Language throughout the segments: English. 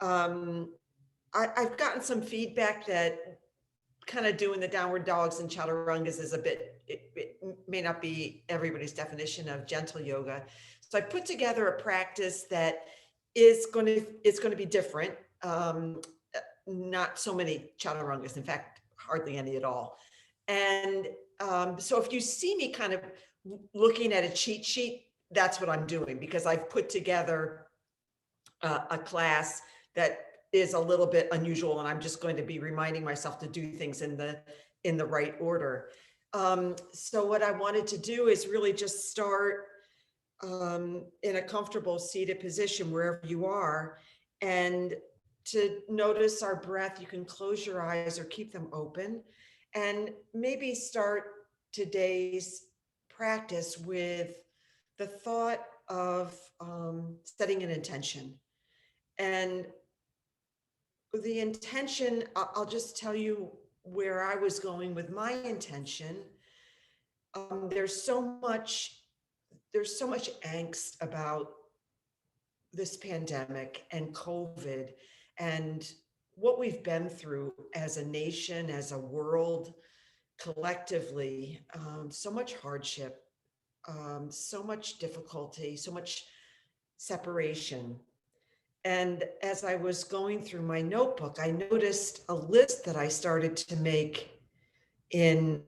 I've gotten some feedback that kind of doing the downward dogs and chaturangas is a bit, it may not be everybody's definition of gentle yoga. So I put together a practice that is going to be different. Not so many chaturangas, in fact, hardly any at all. And so if you see me kind of looking at a cheat sheet, that's what I'm doing, because I've put together a class that is a little bit unusual, and I'm just going to be reminding myself to do things in the right order. So what I wanted to do is really just start in a comfortable seated position wherever you are, and to notice our breath. You can close your eyes or keep them open, and maybe start today's practice with the thought of setting an intention. And the intention, I'll just tell you where I was going with my intention. There's so much angst about this pandemic and COVID and what we've been through as a nation, as a world, collectively. So much hardship, so much difficulty, so much separation. And as I was going through my notebook, I noticed a list that I started to make in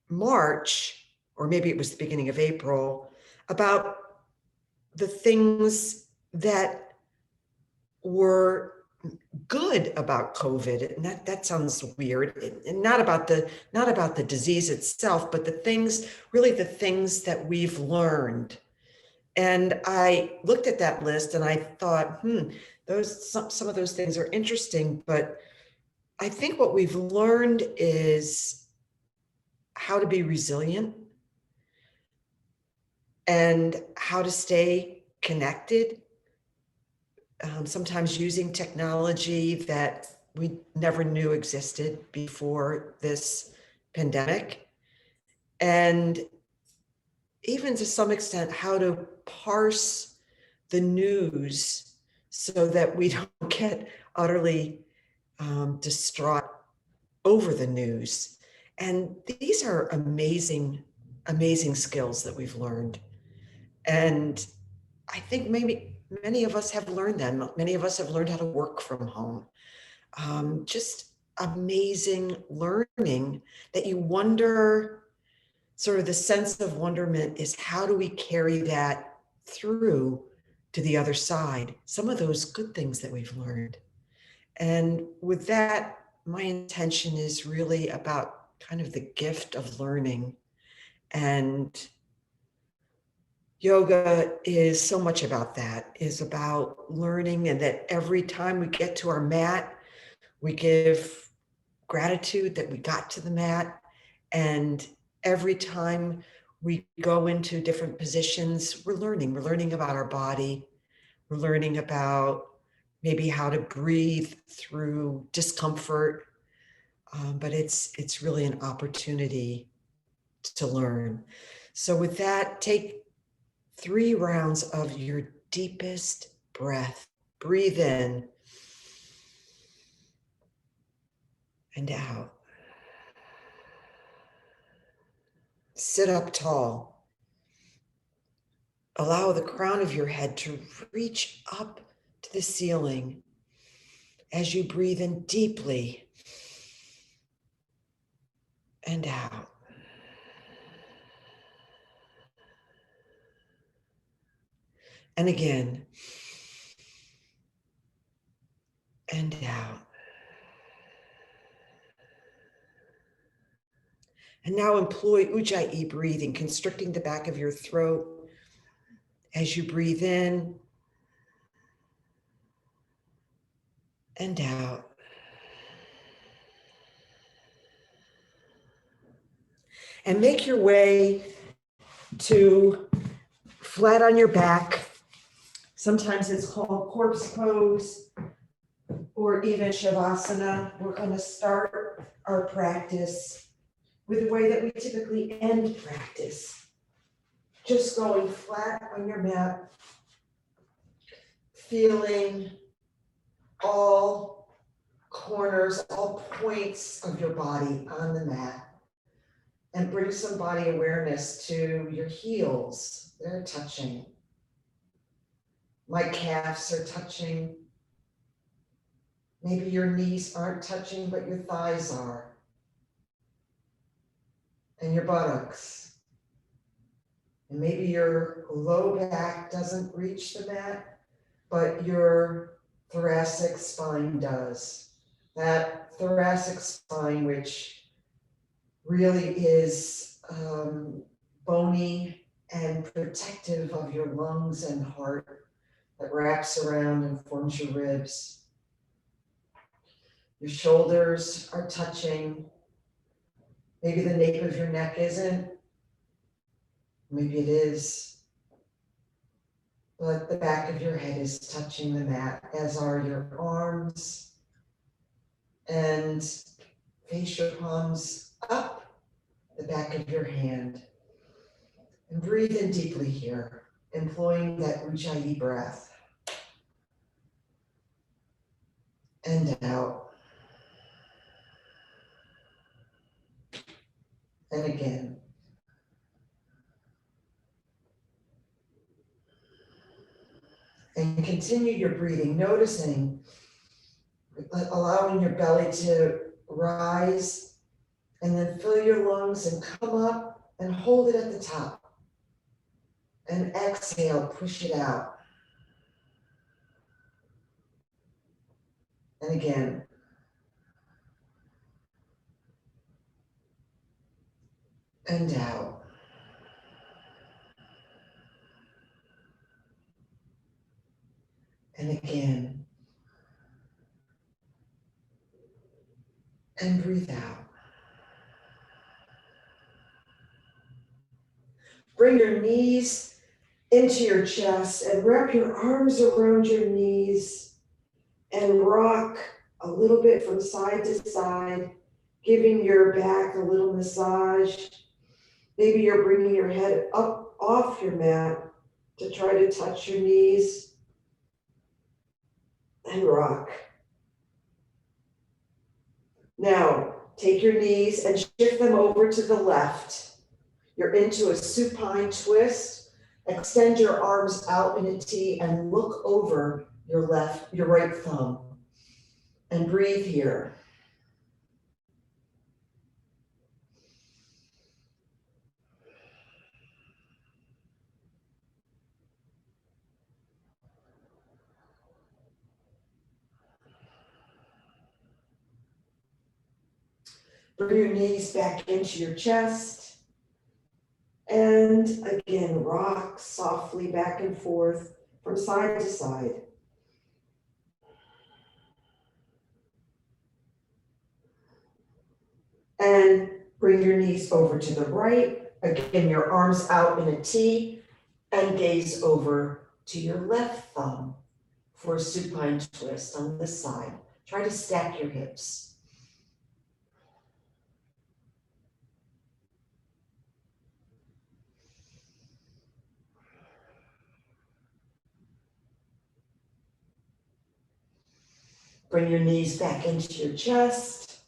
March, or maybe it was the beginning of April, about the things that were good about COVID. And that sounds weird, and not about the disease itself, but the things that we've learned. And I looked at that list and I thought, some of those things are interesting, but I think what we've learned is how to be resilient and how to stay connected. Sometimes using technology that we never knew existed before this pandemic. And even to some extent, how to parse the news so that we don't get utterly distraught over the news. And these are amazing skills that we've learned. And I think maybe many of us have learned them. Many of us have learned how to work from home. Just amazing learning that you wonder. Sort of the sense of wonderment is, how do we carry that through to the other side? Some of those good things that we've learned. And with that, my intention is really about kind of the gift of learning. And yoga is so much about that, is about learning, and that every time we get to our mat, we give gratitude that we got to the mat. And every time we go into different positions, we're learning about our body. We're learning about maybe how to breathe through discomfort. But it's really an opportunity to learn. So with that, take 3 rounds of your deepest breath. Breathe in and out. Sit up tall. Allow the crown of your head to reach up to the ceiling as you breathe in deeply and out. And again, and out. And now employ Ujjayi breathing, constricting the back of your throat as you breathe in and out. And make your way to flat on your back. Sometimes it's called corpse pose or even Shavasana. We're going to start our practice with the way that we typically end practice. Just going flat on your mat, feeling corners, all points of your body on the mat. And bring some body awareness to your heels. They're touching. My calves are touching. Maybe your knees aren't touching, but your thighs are. And your buttocks. And maybe your low back doesn't reach the mat, but your thoracic spine does. That thoracic spine, which really is bony and protective of your lungs and heart, that wraps around and forms your ribs. Your shoulders are touching. Maybe the nape of your neck isn't. Maybe it is. But the back of your head is touching the mat, as are your arms. And face your palms up the back of your hand. And breathe in deeply here, employing that Ujjayi breath. And out. And again. And continue your breathing, noticing, allowing your belly to rise, and then fill your lungs and come up and hold it at the top. And exhale, push it out. And again. And out. And again. And breathe out. Bring your knees into your chest and wrap your arms around your knees and rock a little bit from side to side, giving your back a little massage. Maybe you're bringing your head up off your mat to try to touch your knees and rock. Now, take your knees and shift them over to the left. You're into a supine twist. Extend your arms out in a T and look over your right thumb. And breathe here. Bring your knees back into your chest. And again, rock softly back and forth from side to side. And bring your knees over to the right. Again, your arms out in a T and gaze over to your left thumb for a supine twist on this side. Try to stack your hips. Bring your knees back into your chest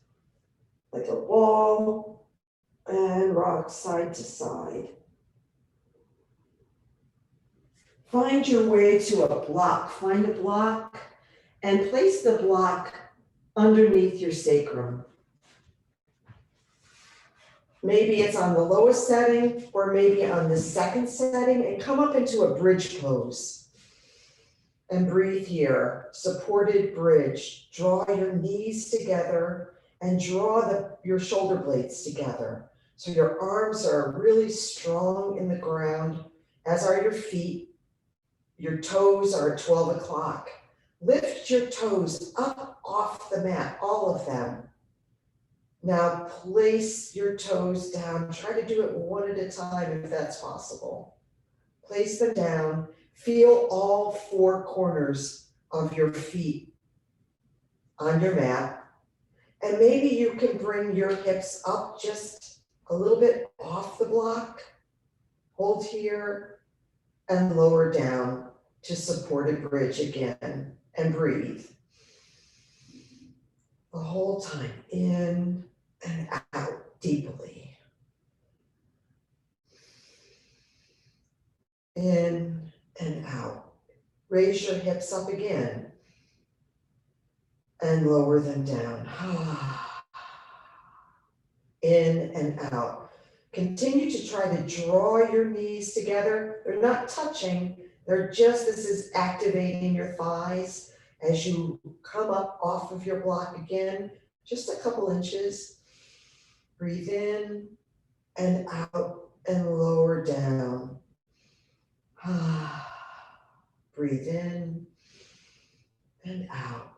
like a ball and rock side to side. Find your way to a block. Find a block and place the block underneath your sacrum. Maybe it's on the lowest setting or maybe on the second setting, and come up into a bridge pose. And breathe here, supported bridge. Draw your knees together and draw your shoulder blades together. So your arms are really strong in the ground, as are your feet. Your toes are at 12 o'clock. Lift your toes up off the mat, all of them. Now place your toes down. Try to do it one at a time if that's possible. Place them down. Feel all four corners of your feet on your mat. And maybe you can bring your hips up just a little bit off the block. Hold here and lower down to supported bridge again. And breathe. the whole time, in and out deeply. In and out. Raise your hips up again and lower them down. In and out. Continue to try to draw your knees together. They're not touching, they're just, this is activating your thighs as you come up off of your block again, just a couple inches. Breathe in and out and lower down. Breathe in and out.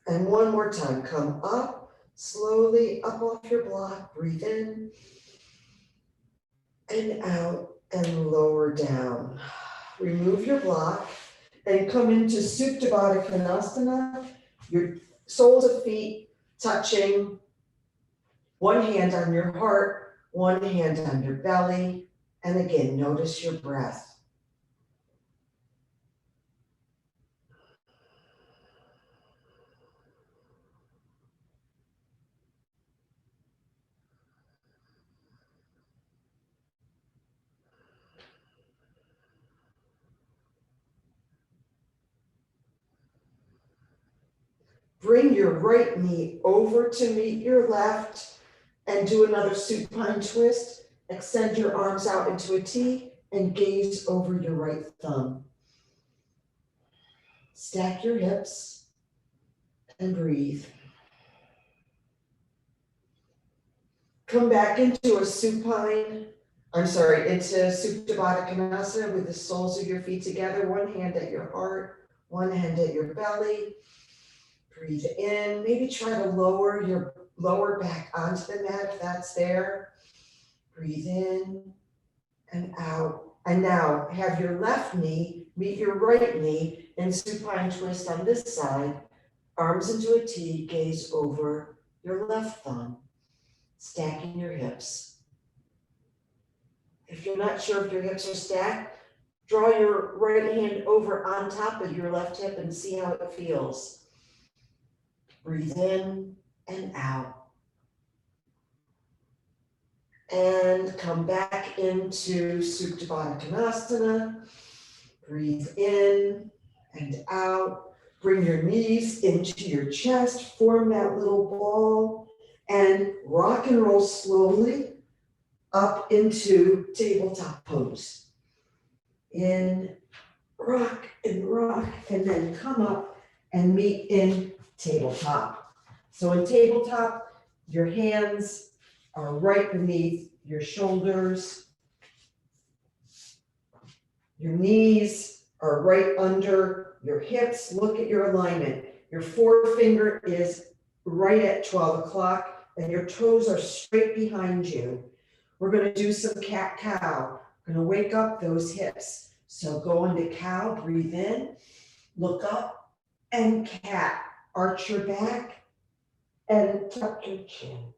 And one more time, come up, slowly up off your block, breathe in and out and lower down. Remove your block and come into Supta Baddha Konasana, your soles of feet touching, one hand on your heart, one hand on your belly, and again, notice your breath. Bring your right knee over to meet your left and do another supine twist. Extend your arms out into a T and gaze over your right thumb. Stack your hips and breathe. Come back into a supine, into Supta Baddha Konasana with the soles of your feet together, one hand at your heart, one hand at your belly. Breathe in, maybe try to lower your lower back onto the mat if that's there. Breathe in and out. And now have your left knee meet your right knee in supine twist on this side. Arms into a T, gaze over your left thumb, stacking your hips. If you're not sure if your hips are stacked, draw your right hand over on top of your left hip and see how it feels. Breathe in and out. And come back into Supta Baddha Konasana. Breathe in and out. Bring your knees into your chest, form that little ball, and rock and roll slowly up into tabletop pose. In, rock, and then come up and meet in tabletop. So in tabletop, your hands are right beneath your shoulders. Your knees are right under your hips. Look at your alignment. Your forefinger is right at 12 o'clock and your toes are straight behind you. We're going to do some cat-cow. We're going to wake up those hips. So go into cow, breathe in, look up, and cat. Arch your back and tuck your chin.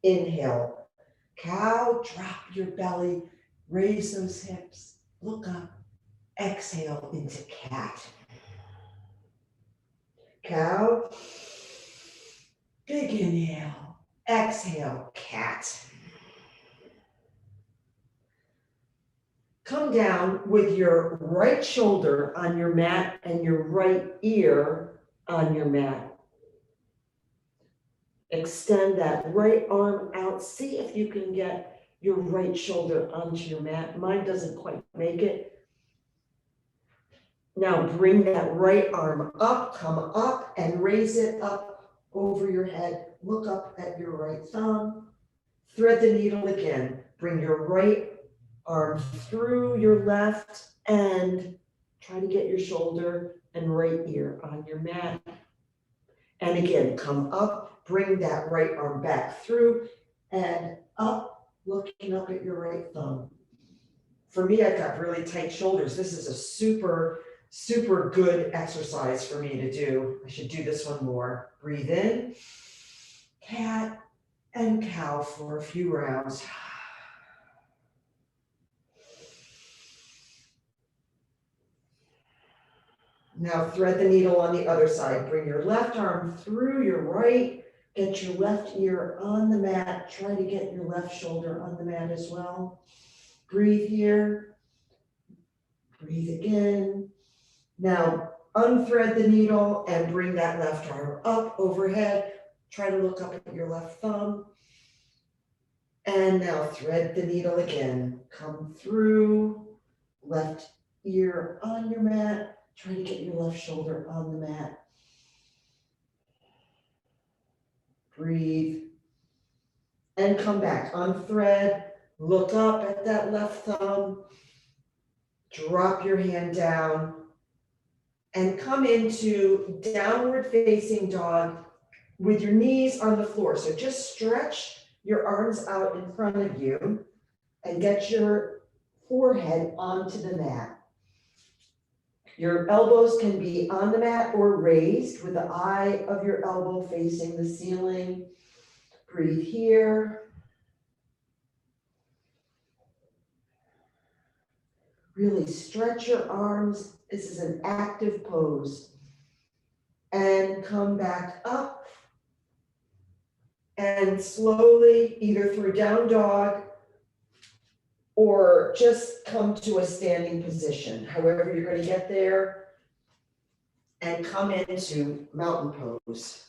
Inhale, cow, drop your belly, raise those hips, look up, exhale into cat. Cow, big inhale, exhale, cat. Come down with your right shoulder on your mat and your right ear on your mat. Extend that right arm out. See if you can get your right shoulder onto your mat. Mine doesn't quite make it. Now bring that right arm up, come up and raise it up over your head. Look up at your right thumb. Thread the needle again. Bring your right arm through your left and try to get your shoulder and right ear on your mat. And again, come up, bring that right arm back through and up, looking up at your right thumb. For me, I've got really tight shoulders. This is a super, super good exercise for me to do. I should do this one more. Breathe in, cat and cow for a few rounds. Now thread the needle on the other side. Bring your left arm through your right. Get your left ear on the mat. Try to get your left shoulder on the mat as well. Breathe here. Breathe again. Now unthread the needle and bring that left arm up overhead. Try to look up at your left thumb. And now thread the needle again. Come through. Left ear on your mat. Try to get your left shoulder on the mat. Breathe. And come back. Unthread. Look up at that left thumb. Drop your hand down. And come into downward facing dog with your knees on the floor. So just stretch your arms out in front of you and get your forehead onto the mat. Your elbows can be on the mat or raised with the eye of your elbow facing the ceiling. Breathe here. Really stretch your arms. This is an active pose. And come back up. And slowly, either through down dog or just come to a standing position, however you're going to get there, and come into mountain pose.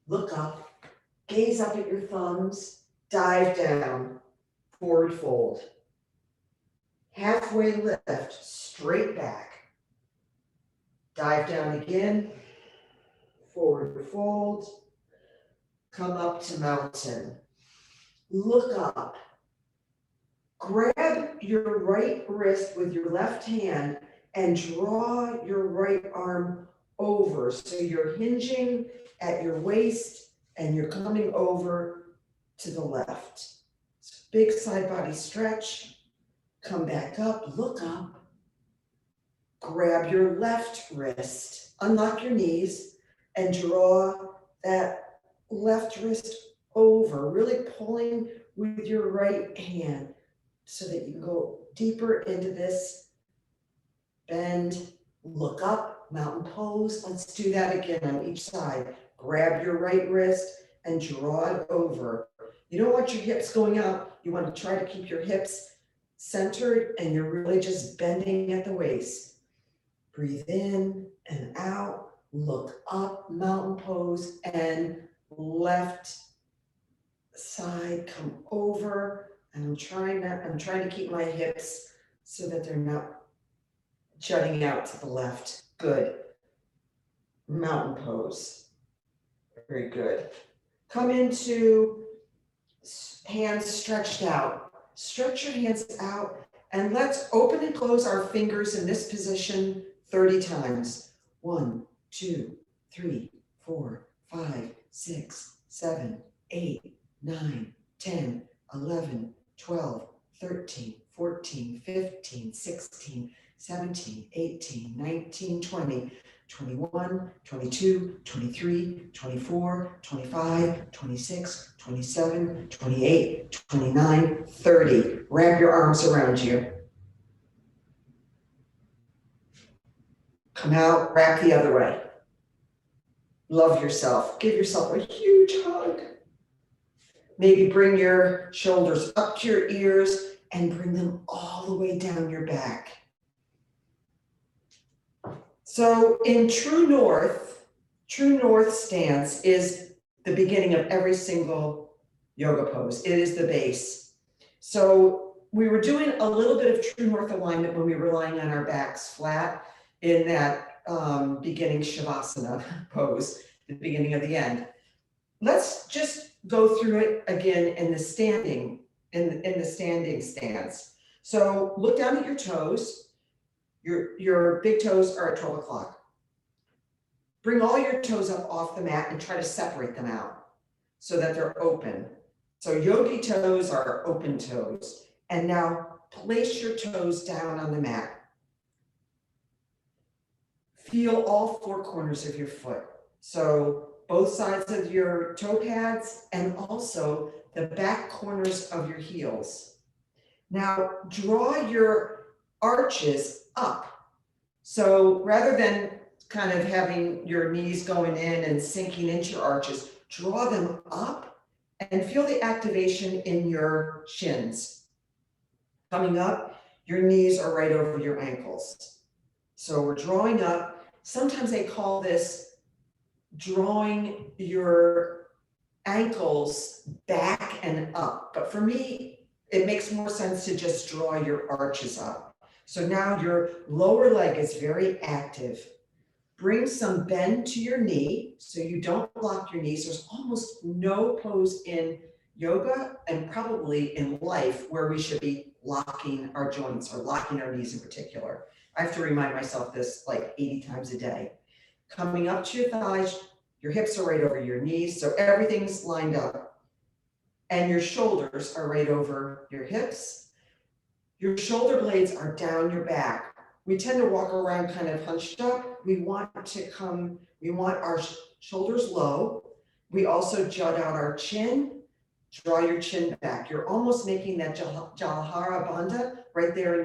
Look up, gaze up at your thumbs, dive down, forward fold. Halfway lift, straight back. Dive down again, forward fold, come up to mountain. Look up. Grab your right wrist with your left hand and draw your right arm over. So you're hinging at your waist and you're coming over to the left. So big side body stretch. Come back up, look up. Grab your left wrist, unlock your knees, and draw that left wrist over, really pulling with your right hand, so that you can go deeper into this bend, look up, mountain pose. Let's do that again on each side. Grab your right wrist and draw it over. You don't want your hips going out. You want to try to keep your hips centered and you're really just bending at the waist. Breathe in and out, look up, mountain pose, and left side, come over. And I'm trying to keep my hips so that they're not jutting out to the left. Good. Mountain pose. Very good. Come into hands stretched out. Stretch your hands out and let's open and close our fingers in this position 30 times. 1, 2, 3, 4, 5, 6, 7, 8, 9, 10, 11, 12, 13, 14, 15, 16, 17, 18, 19, 20, 21, 22, 23, 24, 25, 26, 27, 28, 29, 30. Wrap your arms around you. Come out, wrap the other way. Love yourself. Give yourself a huge hug. Maybe bring your shoulders up to your ears and bring them all the way down your back. So in True North stance is the beginning of every single yoga pose. It is the base. So we were doing a little bit of True North alignment when we were lying on our backs flat in that beginning Shavasana pose, the beginning of the end. Let's just go through it again in the standing, in the standing stance. So look down at your toes. Your big toes are at 12 o'clock. Bring all your toes up off the mat and try to separate them out so that they're open. So yogi toes are open toes. And now place your toes down on the mat. Feel all four corners of your foot. So both sides of your toe pads and also the back corners of your heels. Now draw your arches up. So rather than kind of having your knees going in and sinking into your arches. Draw them up and feel the activation in your shins. Coming up, your knees are right over your ankles. So we're drawing up. Sometimes they call this drawing your ankles back and up. But for me, it makes more sense to just draw your arches up. So now your lower leg is very active. Bring some bend to your knee so you don't block your knees. There's almost no pose in yoga and probably in life where we should be locking our joints or locking our knees in particular. I have to remind myself this like 80 times a day. Coming up to your thighs, your hips are right over your knees, so everything's lined up. And your shoulders are right over your hips. Your shoulder blades are down your back. We tend to walk around kind of hunched up. We want our shoulders low. We also jut out our chin, draw your chin back. You're almost making that Jalalhara Bandha right there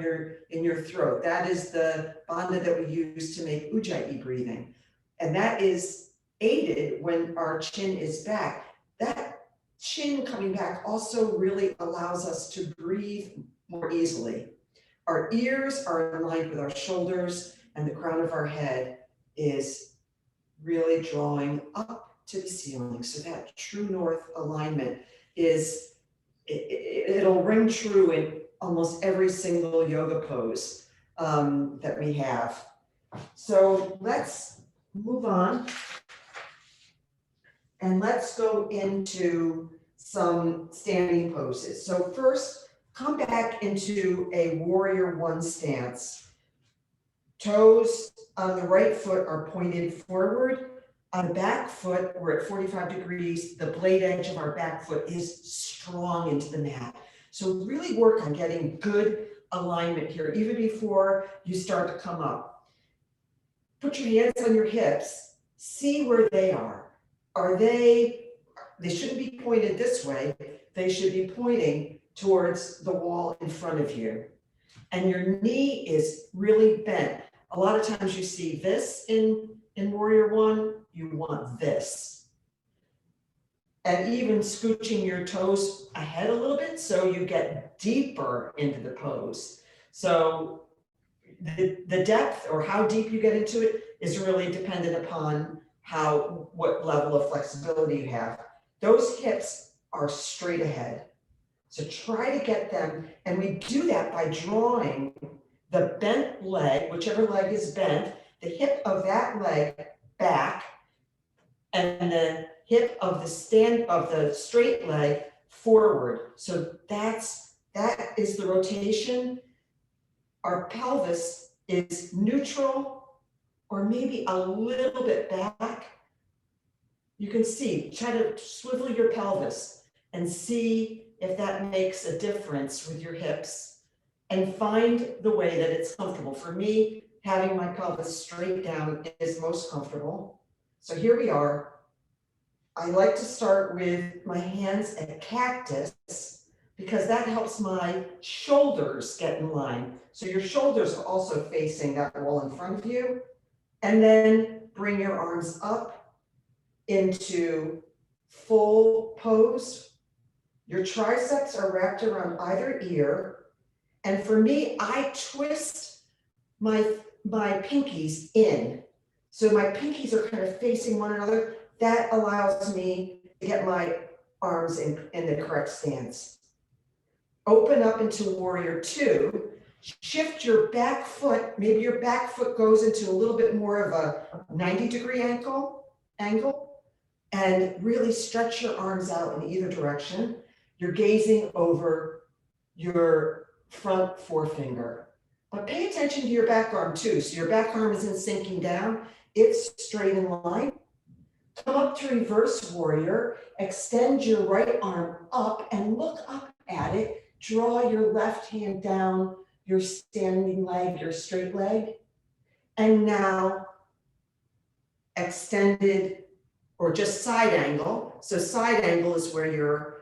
in your throat. That is the bandha that we use to make Ujjayi breathing. And that is aided when our chin is back. That chin coming back also really allows us to breathe more easily. Our ears are aligned with our shoulders, and the crown of our head is really drawing up to the ceiling. So that true north alignment is, it'll ring true in almost every single yoga pose that we have. So let's move on and let's go into some standing poses. So first, come back into a warrior one stance. Toes on the right foot are pointed forward. On the back foot, we're at 45 degrees. The blade edge of our back foot is strong into the mat. So really work on getting good alignment here, even before you start to come up. Put your hands on your hips. See where they are. They shouldn't be pointed this way. They should be pointing towards the wall in front of you. And your knee is really bent. A lot of times you see this in Warrior One, you want this. And even scooching your toes ahead a little bit so you get deeper into the pose. So the depth or how deep you get into it is really dependent upon what level of flexibility you have. Those hips are straight ahead. So try to get them, and we do that by drawing the bent leg, whichever leg is bent, the hip of that leg back, and the hip of the straight leg forward. So that is the rotation. Our pelvis is neutral or maybe a little bit back. You can see, try to swivel your pelvis and see if that makes a difference with your hips, and find the way that it's comfortable. For me, having my pelvis straight down is most comfortable. So here we are. I like to start with my hands at cactus because that helps my shoulders get in line. So your shoulders are also facing that wall in front of you. And then bring your arms up into full pose. Your triceps are wrapped around either ear. And for me, I twist my pinkies in. So my pinkies are kind of facing one another. That allows me to get my arms in the correct stance. Open up into Warrior Two. Shift your back foot. Maybe your back foot goes into a little bit more of a 90-degree angle, and really stretch your arms out in either direction. You're gazing over your front forefinger. But pay attention to your back arm too. So your back arm isn't sinking down. It's straight in line. Come up to reverse warrior. Extend your right arm up and look up at it. Draw your left hand down your standing leg, your straight leg. And now extended or just side angle. So side angle is where your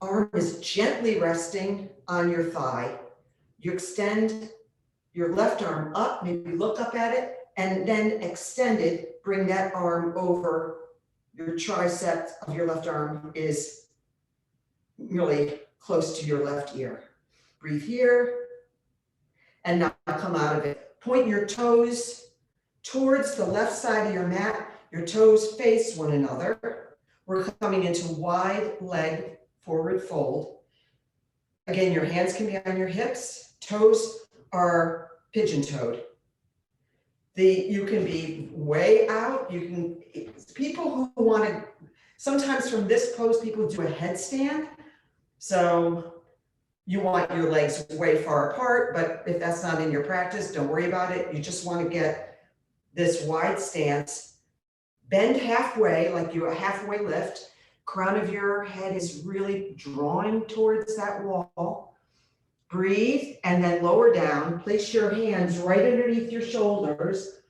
arm is gently resting on your thigh. You extend your left arm up, maybe look up at it, and then extended, bring that arm over. Your tricep of your left arm is really close to your left ear. Breathe here, and now come out of it. Point your toes towards the left side of your mat. Your toes face one another. We're coming into wide leg forward fold. Again, your hands can be on your hips. Toes are pigeon-toed. You can be way out. People who want to, sometimes from this pose, people do a headstand. So you want your legs way far apart, but if that's not in your practice, don't worry about it. You just want to get this wide stance. Bend halfway, like you a halfway lift. Crown of your head is really drawing towards that wall. Breathe and then lower down. Place your hands right underneath your shoulders.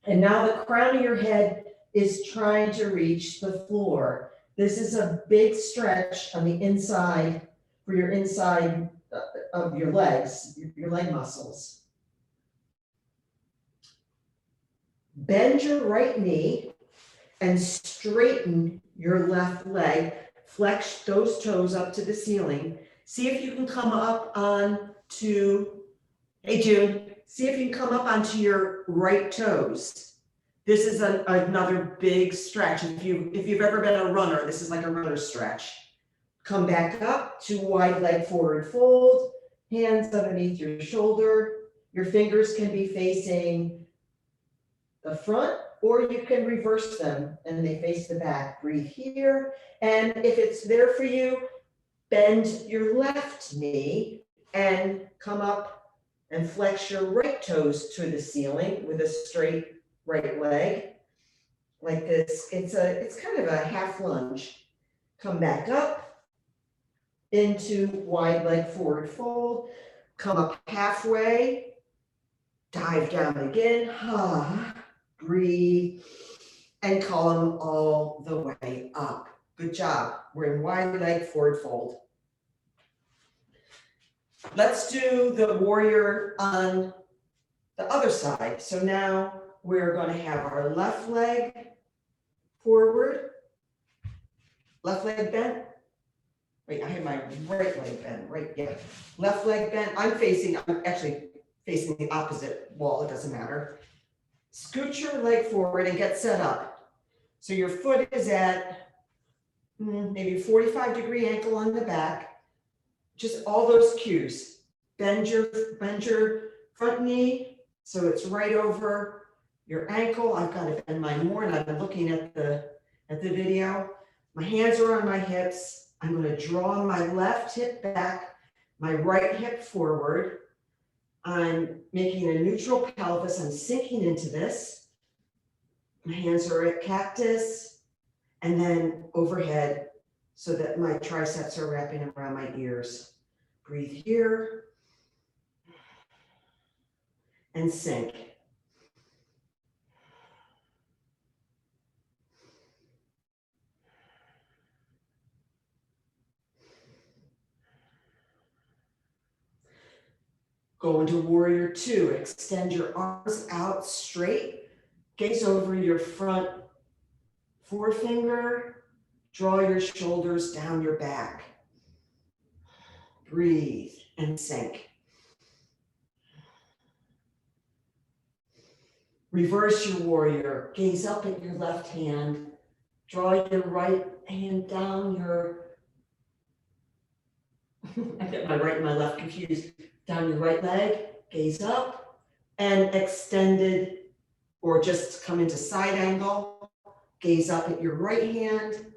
And now the crown of your head is trying to reach the floor. This is a big stretch on the inside for your inside of your legs, your leg muscles. Bend your right knee and straighten your left leg. Flex those toes up to the ceiling. See if you can come up onto, hey June, see if you can come up onto your right toes. This is another big stretch. If you've ever been a runner, this is like a runner stretch. Come back up to wide leg forward fold, hands underneath your shoulder. Your fingers can be facing the front, or you can reverse them and they face the back. Breathe here. And if it's there for you, bend your left knee and come up and flex your right toes to the ceiling with a straight right leg like this. It's kind of a half lunge. Come back up into wide leg forward fold. Come up halfway, dive down again. Breathe and come all the way up. Good job. We're in wide leg forward fold. Let's do the warrior on the other side. So now we're going to have our left leg forward, left leg bent. Wait, I have my right leg bent, right? Yeah. Left leg bent. I'm actually facing the opposite wall. It doesn't matter. Scoot your leg forward and get set up. So your foot is at maybe 45-degree ankle on the back. Just all those cues. Bend your front knee so it's right over your ankle. I've got to bend mine more, and I've been looking at the video. My hands are on my hips. I'm going to draw my left hip back, my right hip forward. I'm making a neutral pelvis. I'm sinking into this. My hands are at cactus and then overhead so that my triceps are wrapping around my ears. Breathe here and sink. Go into warrior two. Extend your arms out straight. Gaze over your front forefinger. Draw your shoulders down your back. Breathe and sink. Reverse your warrior. Gaze up at your left hand. Draw your right hand down your, I get my right and my left confused, down your right leg. Gaze up and extended, or just come into side angle. Gaze up at your right hand.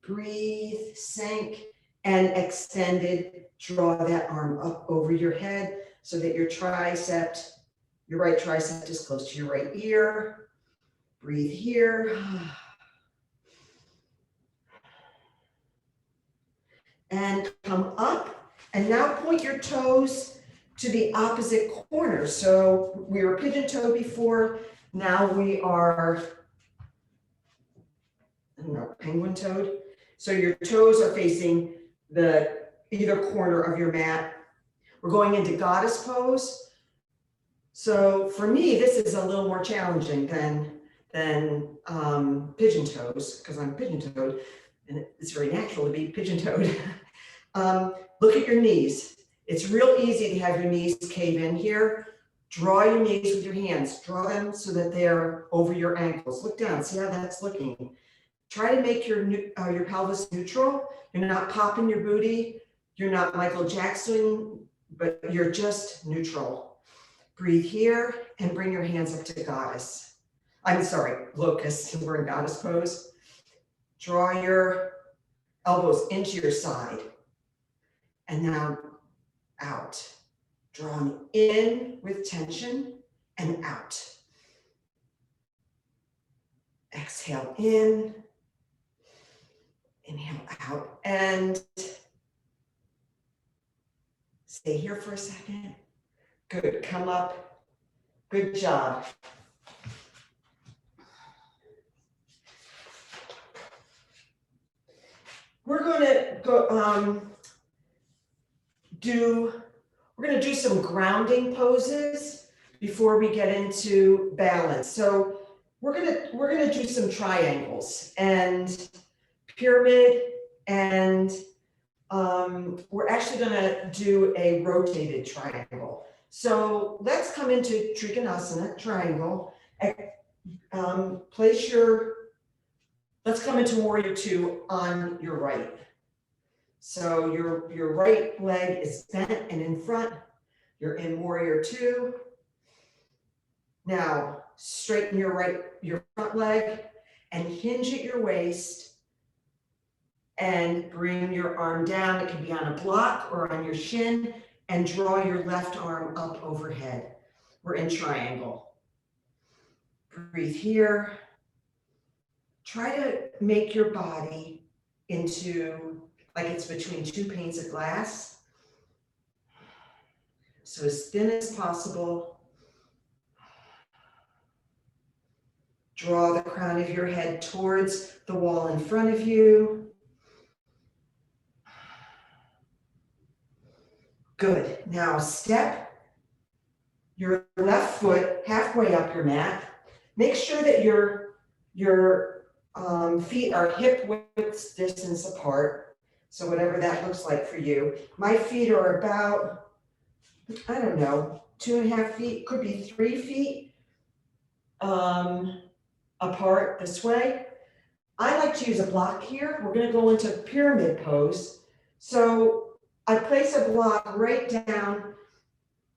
Breathe, sink, and extended. Draw that arm up over your head so that your right tricep is close to your right ear. Breathe here. And come up. And now point your toes to the opposite corner. So we were pigeon toe before. Now we are, penguin toed. So your toes are facing either corner of your mat. We're going into goddess pose. So for me, this is a little more challenging than pigeon toes, because I'm pigeon toed and it's very natural to be pigeon toed. Look at your knees. It's real easy to have your knees cave in here. Draw your knees with your hands. Draw them so that they're over your ankles. Look down, see how that's looking. Try to make your pelvis neutral. You're not popping your booty. You're not Michael Jackson, but you're just neutral. Breathe here and bring your hands up to goddess. I'm sorry, locust. We're in goddess pose. Draw your elbows into your side. And now out. Drawn in with tension and out. Exhale in. Inhale out. And stay here for a second. Good. Come up. Good job. We're going to go we're going to do some grounding poses before we get into balance. So we're going to do some triangles and pyramid, and we're actually going to do a rotated triangle. So let's come into Trikonasana, triangle. Let's come into Warrior Two on your right. So your right leg is bent and in front. You're in Warrior Two. Now straighten your front leg and hinge at your waist and bring your arm down. It can be on a block or on your shin, and draw your left arm up overhead. We're in triangle. Breathe here. Try to make your body into like it's between two panes of glass. So as thin as possible. Draw the crown of your head towards the wall in front of you. Good. Now step your left foot halfway up your mat. Make sure that your feet are hip width distance apart. So whatever that looks like for you. My feet are about, I don't know, 2.5 feet, could be 3 feet apart this way. I like to use a block here. We're going to go into pyramid pose. So I place a block right down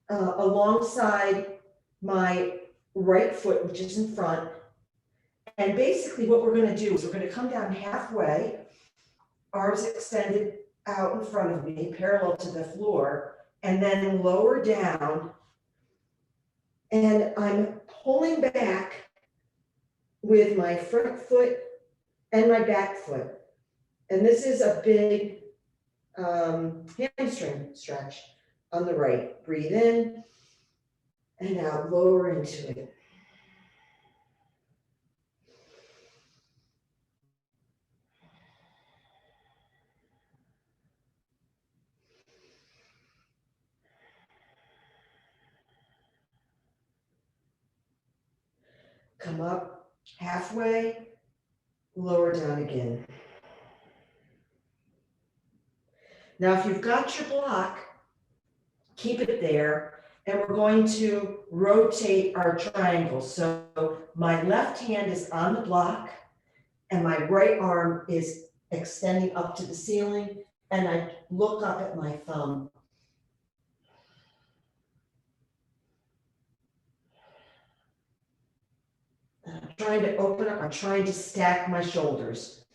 alongside my right foot, which is in front. And basically what we're going to do is we're going to come down halfway, arms extended out in front of me, parallel to the floor, and then lower down. And I'm pulling back with my front foot and my back foot. And this is a big hamstring stretch on the right. Breathe in and out, lower into it. Come up halfway, lower down again. Now, if you've got your block, keep it there, and we're going to rotate our triangle. So my left hand is on the block, and my right arm is extending up to the ceiling, and I look up at my thumb. I'm trying to open up, I'm trying to stack my shoulders.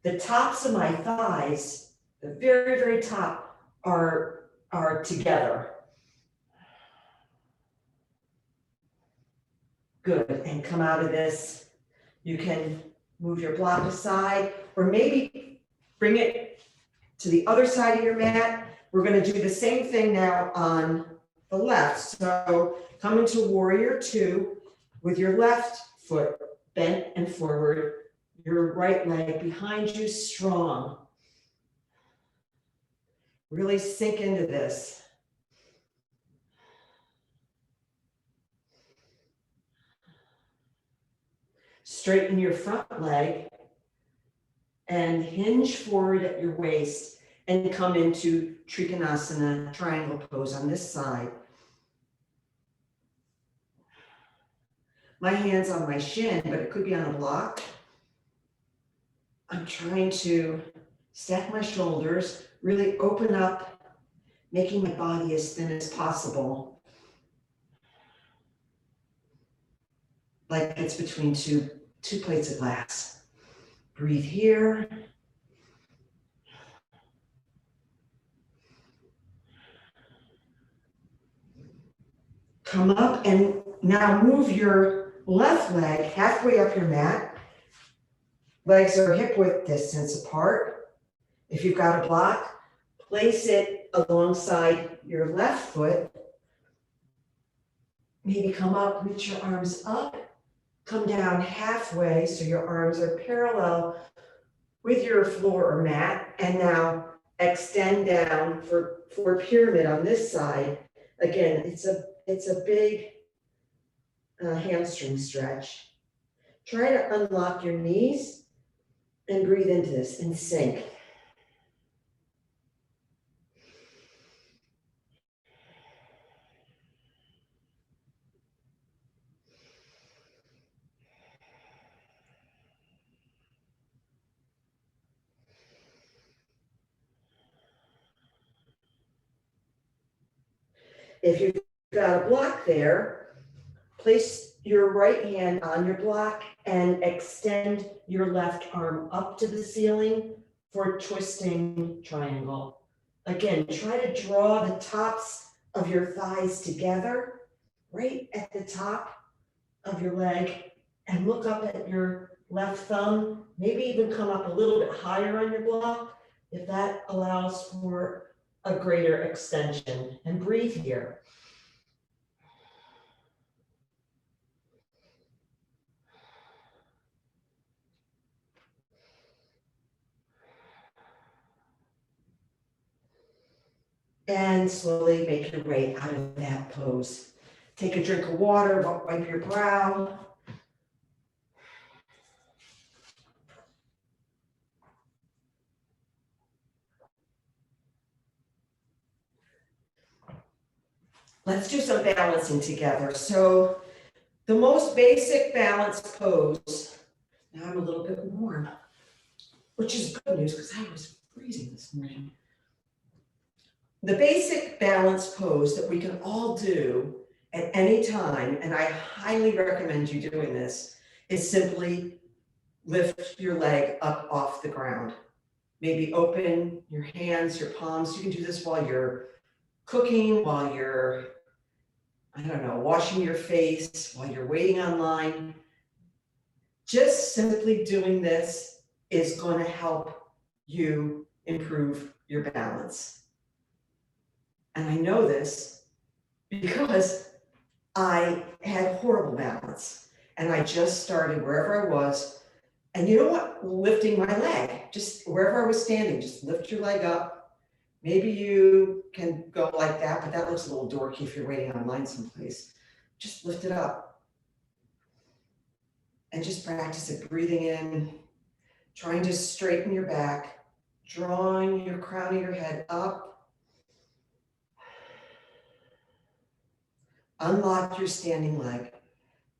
The tops of my thighs, the very, very top, are together. Good, and come out of this. You can move your block aside, or maybe bring it to the other side of your mat. We're going to do the same thing now on the left. So come into Warrior Two with your left foot bent and forward, your right leg behind you, strong. Really sink into this. Straighten your front leg and hinge forward at your waist and come into Trikonasana, triangle pose on this side. My hand's on my shin, but it could be on a block. I'm trying to stack my shoulders, really open up, making my body as thin as possible. Like it's between two plates of glass. Breathe here. Come up and now move your left leg halfway up your mat. Legs are hip width distance apart. If you've got a block, place it alongside your left foot. Maybe come up, reach your arms up, come down halfway so your arms are parallel with your floor or mat, and now extend down for pyramid on this side. Again, it's a big hamstring stretch. Try to unlock your knees and breathe into this and sink. If you've got a block there, place your right hand on your block and extend your left arm up to the ceiling for twisting triangle. Again, try to draw the tops of your thighs together, right at the top of your leg, and look up at your left thumb, maybe even come up a little bit higher on your block if that allows for a greater extension. And breathe here. And slowly make your way out of that pose. Take a drink of water, wipe your brow. Let's do some balancing together. So the most basic balance pose, now I'm a little bit warm, which is good news because I was freezing this morning. The basic balance pose that we can all do at any time, and I highly recommend you doing this, is simply lift your leg up off the ground. Maybe open your hands, your palms. You can do this while you're cooking, while you're, I don't know, washing your face, while you're waiting online. Just simply doing this is going to help you improve your balance. And I know this because I had horrible balance and I just started wherever I was. And you know what? Lifting my leg, just wherever I was standing, just lift your leg up. Maybe you can go like that, but that looks a little dorky if you're waiting online someplace. Just lift it up. And just practice it, breathing in, trying to straighten your back, drawing your crown of your head up. Unlock your standing leg.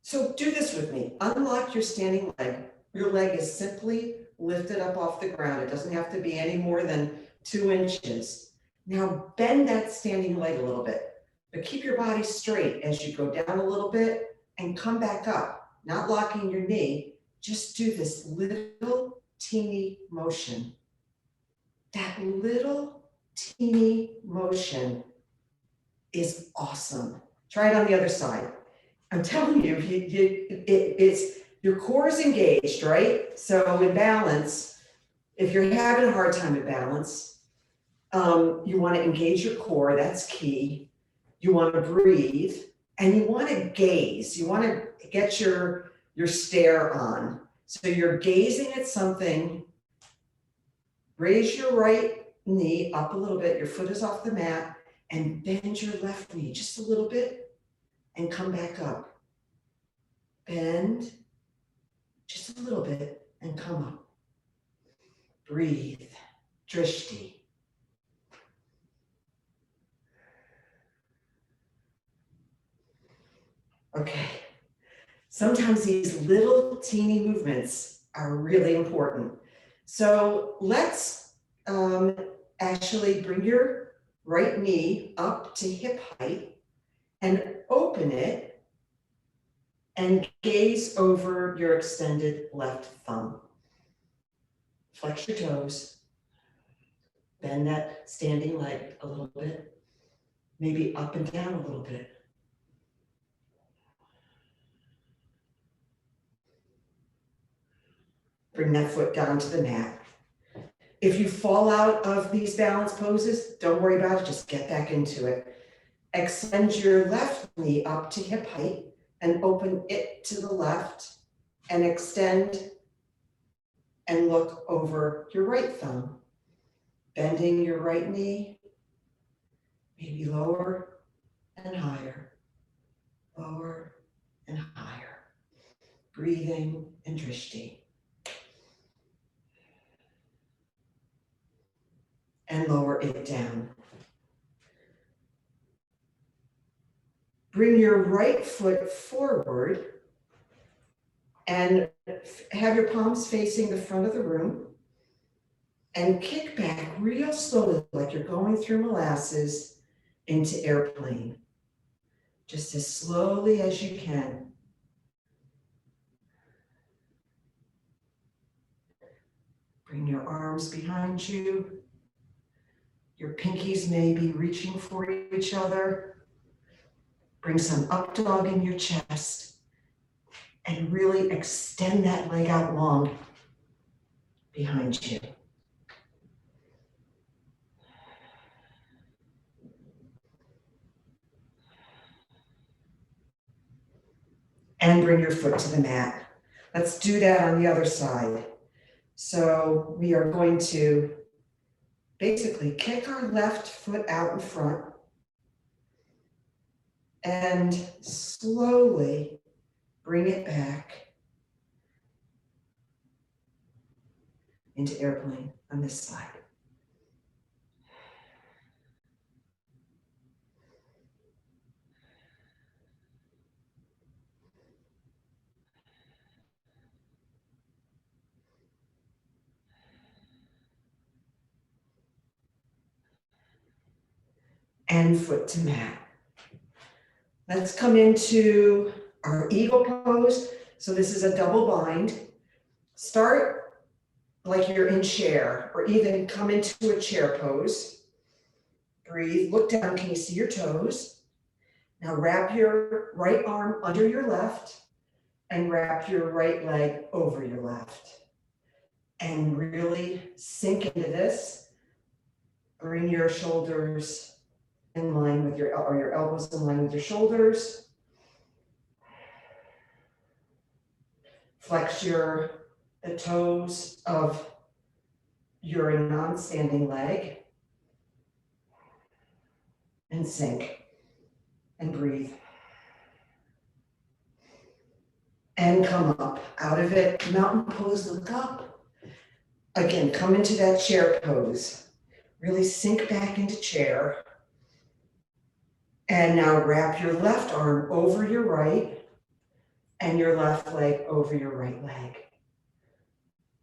So do this with me. Unlock your standing leg. Your leg is simply lifted up off the ground. It doesn't have to be any more than 2 inches. Now bend that standing leg a little bit, but keep your body straight as you go down a little bit and come back up, not locking your knee. Just do this little teeny motion. That little teeny motion is awesome. Try it on the other side. I'm telling you, it's your core is engaged, right? So in balance, if you're having a hard time with balance, you want to engage your core. That's key. You want to breathe, and you want to gaze. You want to get your stare on. So you're gazing at something. Raise your right knee up a little bit. Your foot is off the mat, and bend your left knee just a little bit, and come back up. Bend, just a little bit and come up. Breathe. Drishti. Okay. Sometimes these little teeny movements are really important. So let's actually bring your right knee up to hip height and open it and gaze over your extended left thumb. Flex your toes. Bend that standing leg a little bit. Maybe up and down a little bit. Bring that foot down to the mat. If you fall out of these balance poses, don't worry about it, just get back into it. Extend your left knee up to hip height and open it to the left and extend and look over your right thumb. Bending your right knee, maybe lower and higher, lower and higher. Breathing and drishti. And lower it down. Bring your right foot forward and have your palms facing the front of the room and kick back real slowly like you're going through molasses into airplane. Just as slowly as you can. Bring your arms behind you. Your pinkies may be reaching for each other. Bring some up dog in your chest and really extend that leg out long behind you. And bring your foot to the mat. Let's do that on the other side. So we are going to basically kick our left foot out in front and slowly bring it back into airplane on this side. And foot to mat. Let's come into our eagle pose. So this is a double bind. Start like you're in chair or even come into a chair pose. Breathe, look down, can you see your toes? Now wrap your right arm under your left and wrap your right leg over your left. And really sink into this. Bring your shoulders in line with your elbows in line with your shoulders. Flex the toes of your non-standing leg and sink and breathe. And come up out of it, mountain pose, look up. Again, come into that chair pose. Really sink back into chair. And now wrap your left arm over your right and your left leg over your right leg.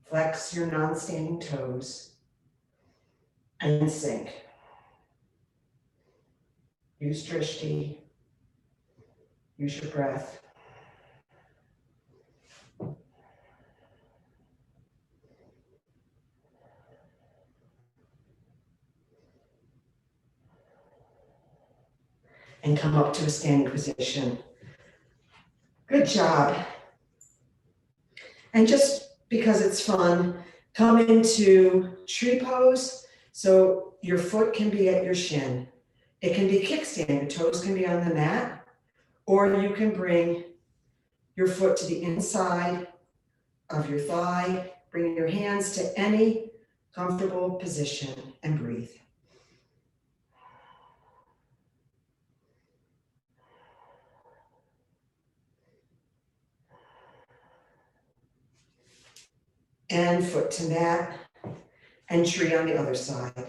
Flex your non-standing toes and sink. Use drishti. Use your breath. And come up to a standing position. Good job. And just because it's fun, come into tree pose. So your foot can be at your shin. It can be kickstand, your toes can be on the mat, or you can bring your foot to the inside of your thigh. Bring your hands to any comfortable position and breathe. and foot to mat, and tree on the other side.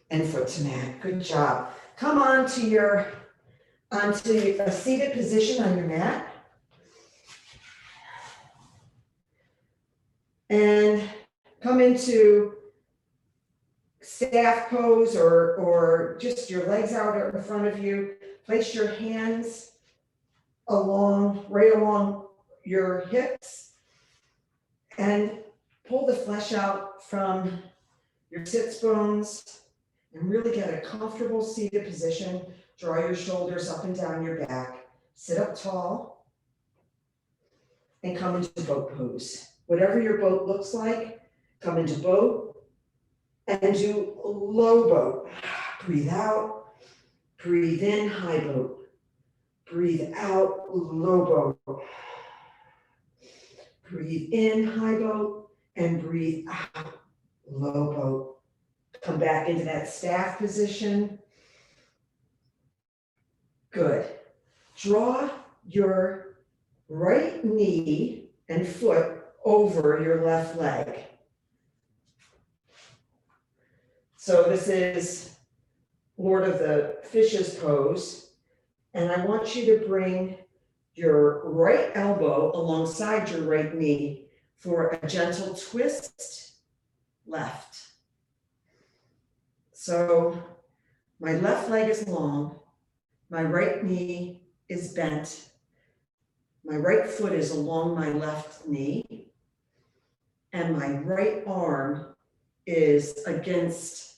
And foot to mat. Good job. Come onto a seated position on your mat. And come into staff pose or just your legs out in front of you. Place your hands right along your hips and pull the flesh out from your sits bones and really get a comfortable seated position. Draw your shoulders up and down your back. Sit up tall and come into boat pose. Whatever your boat looks like, come into boat and do low boat. Breathe out, breathe in, high boat. Breathe out, low boat. Breathe in, high boat, and breathe out, low boat. Come back into that staff position. Good. Draw your right knee and foot over your left leg. So this is Lord of the Fishes pose. And I want you to bring your right elbow alongside your right knee for a gentle twist left. So my left leg is long, my right knee is bent, my right foot is along my left knee, and my right arm is against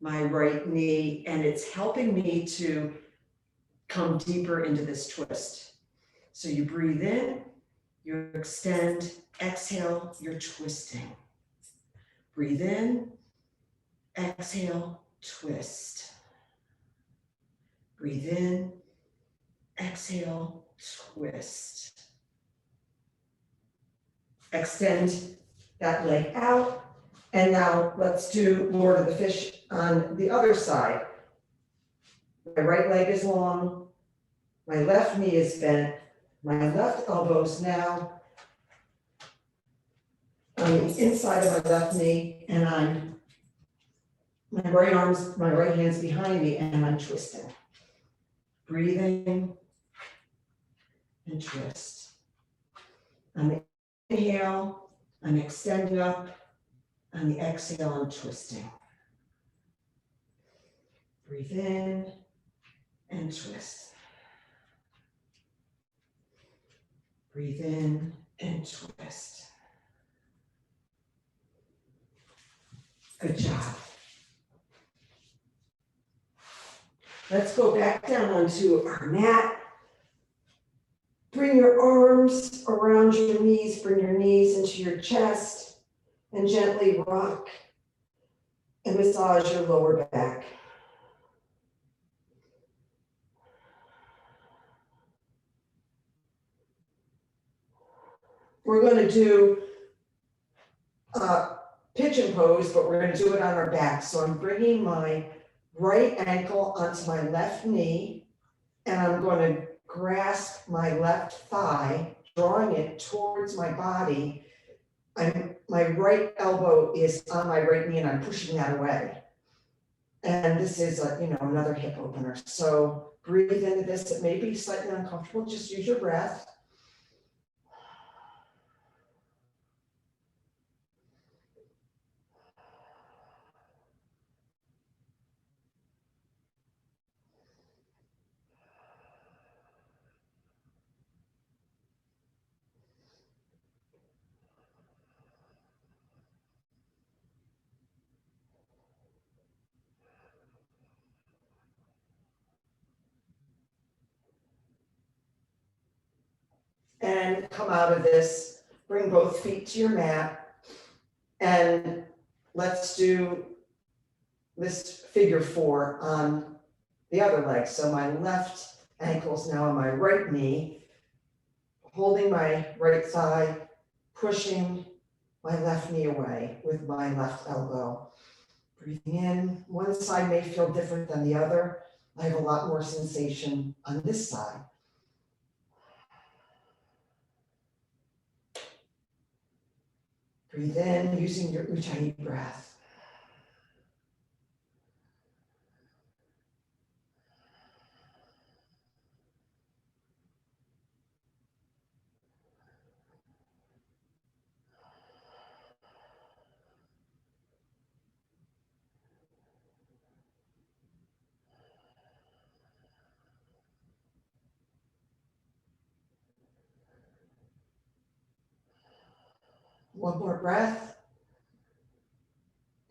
my right knee, and it's helping me to come deeper into this twist. So you breathe in, you extend, exhale, you're twisting. Breathe in, exhale, twist. Breathe in, exhale, twist. Extend that leg out. And now let's do Lord of the Fish on the other side. My right leg is long, my left knee is bent, my left elbow's now on the inside of my left knee, and my right hand's behind me, and I'm twisting. Breathing and twist. On the inhale, I'm extending up. On the exhale, I'm twisting. Breathe in and twist. Breathe in and twist. Good job. Let's go back down onto our mat. Bring your arms around your knees, bring your knees into your chest, and gently rock and massage your lower back. We're going to do pigeon pose, but we're going to do it on our back. So I'm bringing my right ankle onto my left knee, and I'm going to grasp my left thigh, drawing it towards my body. My right elbow is on my right knee, and I'm pushing that away. And this is another hip opener. So breathe into this. It may be slightly uncomfortable. Just use your breath. And come out of this, bring both feet to your mat, and let's do this figure 4 on the other leg. So my left ankle is now on my right knee, holding my right thigh, pushing my left knee away with my left elbow. Breathing in, one side may feel different than the other. I have a lot more sensation on this side. Breathe in using your Ujjayi breath. One more breath.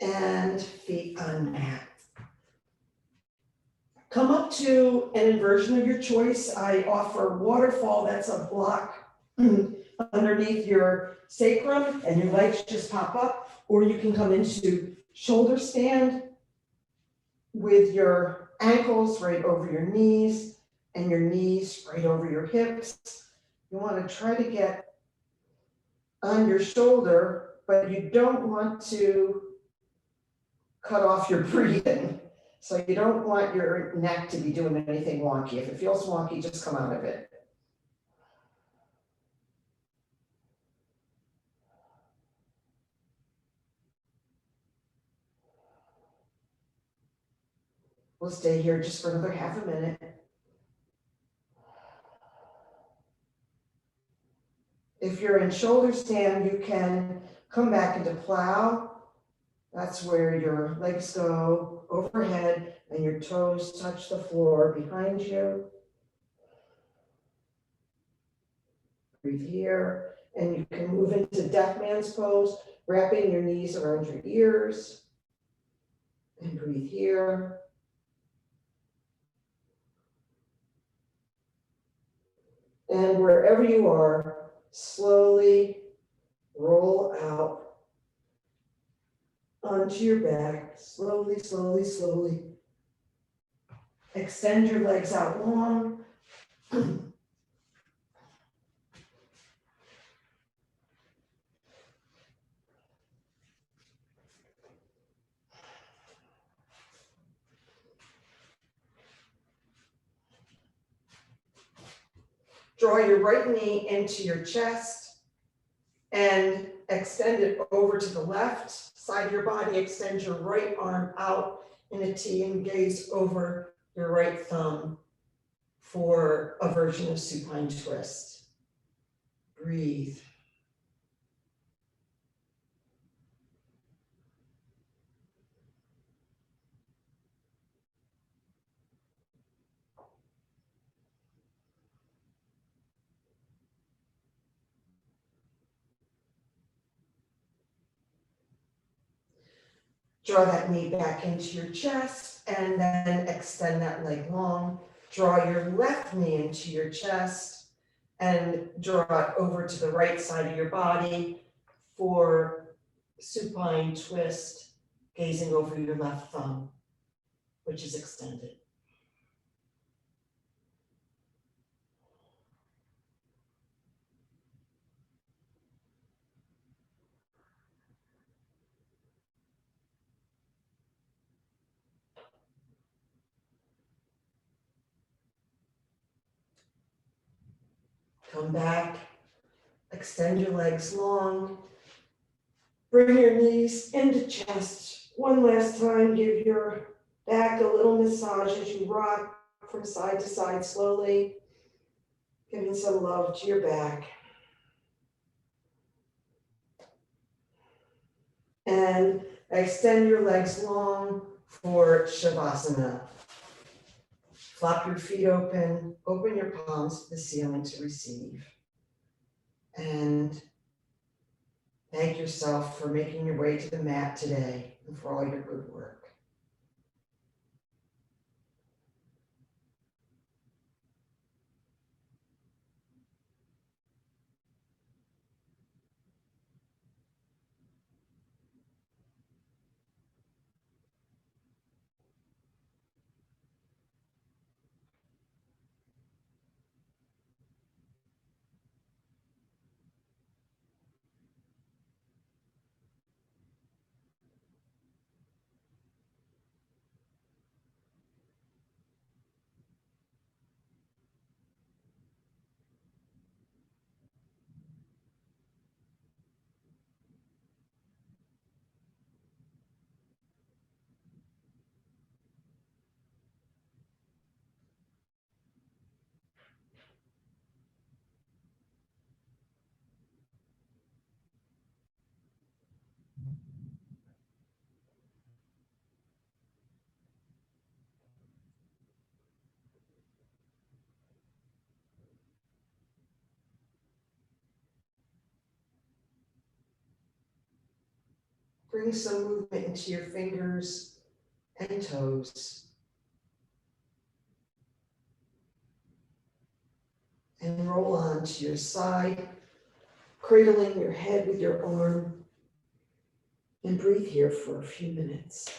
And feet on mat. Come up to an inversion of your choice. I offer waterfall, that's a block underneath your sacrum and your legs just pop up, or you can come into shoulder stand with your ankles right over your knees and your knees right over your hips. You want to try to get on your shoulder, but you don't want to cut off your breathing. So you don't want your neck to be doing anything wonky. If it feels wonky, just come out of it. We'll stay here just for another half a minute. If you're in shoulder stand, you can come back into plow. That's where your legs go overhead and your toes touch the floor behind you. Breathe here, and you can move into deaf man's pose, wrapping your knees around your ears. And breathe here. And wherever you are, slowly roll out onto your back. Slowly, slowly, slowly. Extend your legs out long. Draw your right knee into your chest and extend it over to the left side of your body. Extend your right arm out in a T and gaze over your right thumb for a version of supine twist. Breathe. Draw that knee back into your chest and then extend that leg long. Draw your left knee into your chest and draw it over to the right side of your body for supine twist, gazing over your left thumb, which is extended. Come back, extend your legs long, bring your knees into chest. One last time, give your back a little massage as you rock from side to side slowly, giving some love to your back. And extend your legs long for Shavasana. Flop your feet open, open your palms to the ceiling to receive. And thank yourself for making your way to the mat today and for all your good work. Bring some movement into your fingers and toes. And roll on to your side, cradling your head with your arm. And breathe here for a few minutes.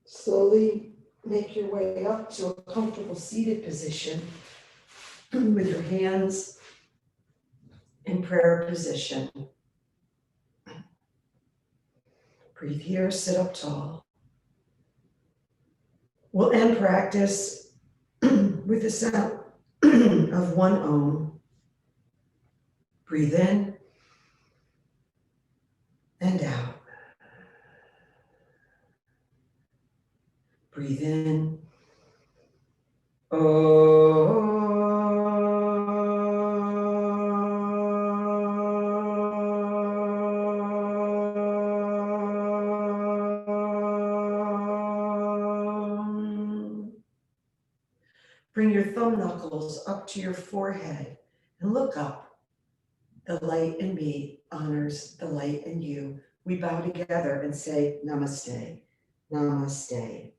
Slowly make your way up to a comfortable seated position with your hands in prayer position. Breathe here, sit up tall. We'll end practice with the sound of one Om. Breathe in and out. Breathe in. Bring your thumb knuckles up to your forehead and look up. The light in me honors the light in you. We bow together and say namaste, namaste.